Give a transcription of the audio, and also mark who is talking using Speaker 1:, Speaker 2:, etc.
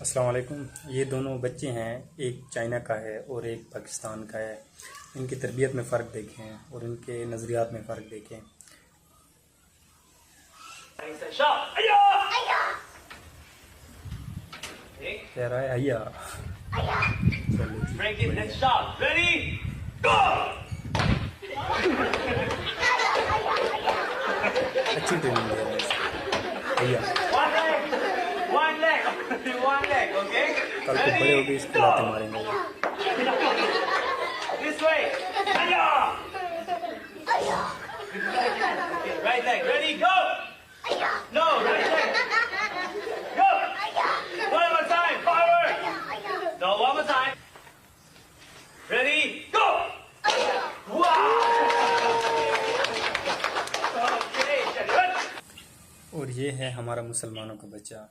Speaker 1: अस्सलाम वालेकुम। ये दोनों बच्चे हैं, एक चाइना का है और एक पाकिस्तान का है। इनकी तरबियत में फ़र्क देखें और इनके नज़रियात में फ़र्क देखें। कह रहा है अय्या। अच्छी ट्रेनिंग दे रहे हैं अय्या। कल को बड़े हो गए इसको लाते मारेंगे।
Speaker 2: Right leg, ready, go! No, right leg. Go! One more time, forward! No, one more time. Ready, go! Wow! Okay, good.
Speaker 1: और ये है हमारा मुसलमानों का बच्चा।